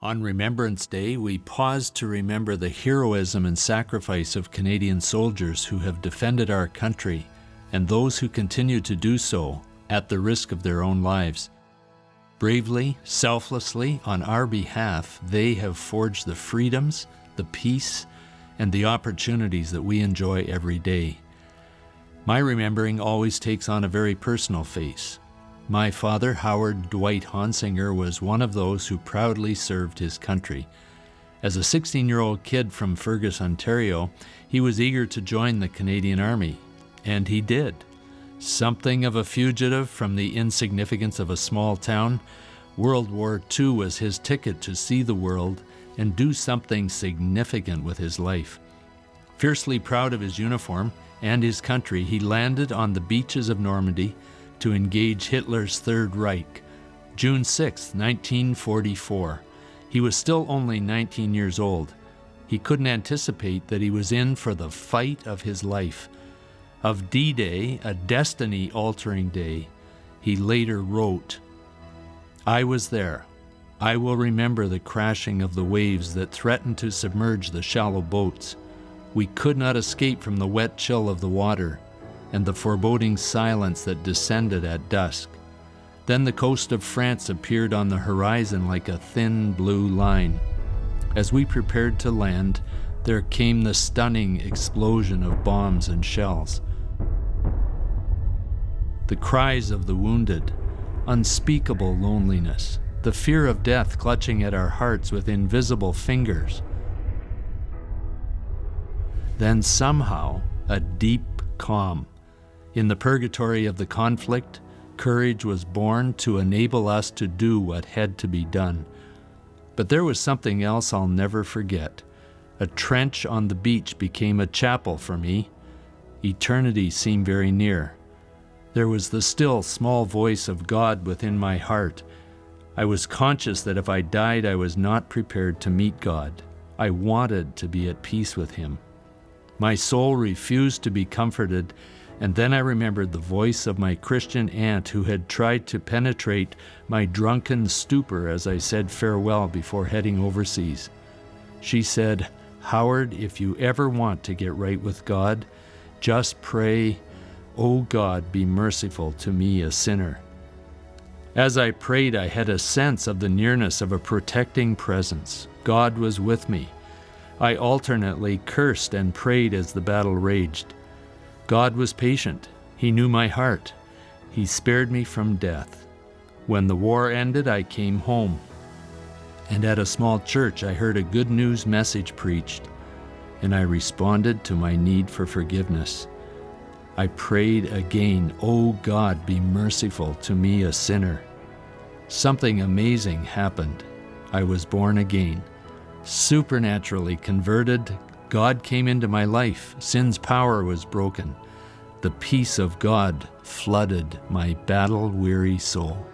On Remembrance Day, we pause to remember the heroism and sacrifice of Canadian soldiers who have defended our country and those who continue to do so at the risk of their own lives. Bravely, selflessly, on our behalf, they have forged the freedoms, the peace, and the opportunities that we enjoy every day. My remembering always takes on a very personal face. My father, Howard Dwight Honsinger, was one of those who proudly served his country. As a 16-year-old kid from Fergus, Ontario, he was eager to join the Canadian Army, and he did. Something of a fugitive from the insignificance of a small town, World War II was his ticket to see the world and do something significant with his life. Fiercely proud of his uniform and his country, he landed on the beaches of Normandy to engage Hitler's Third Reich, June 6, 1944. He was still only 19 years old. He couldn't anticipate that he was in for the fight of his life. Of D-Day, a destiny-altering day, he later wrote, "I was there. I will remember the crashing of the waves that threatened to submerge the shallow boats. We could not escape from the wet chill of the water and the foreboding silence that descended at dusk. Then the coast of France appeared on the horizon like a thin blue line. As we prepared to land, there came the stunning explosion of bombs and shells. The cries of the wounded, unspeakable loneliness, the fear of death clutching at our hearts with invisible fingers. Then somehow, a deep calm. In the purgatory of the conflict, courage was born to enable us to do what had to be done. But there was something else I'll never forget. A trench on the beach became a chapel for me. Eternity seemed very near. There was the still, small voice of God within my heart. I was conscious that if I died, I was not prepared to meet God. I wanted to be at peace with Him. My soul refused to be comforted, and then I remembered the voice of my Christian aunt who had tried to penetrate my drunken stupor as I said farewell before heading overseas. She said, "Howard, if you ever want to get right with God, just pray, 'Oh God, be merciful to me, a sinner.'" As I prayed, I had a sense of the nearness of a protecting presence. God was with me. I alternately cursed and prayed as the battle raged. God was patient. He knew my heart. He spared me from death. When the war ended, I came home. And at a small church, I heard a good news message preached, and I responded to my need for forgiveness. I prayed again, "Oh God, be merciful to me, a sinner." Something amazing happened. I was born again. Supernaturally converted, God came into my life. Sin's power was broken. The peace of God flooded my battle-weary soul.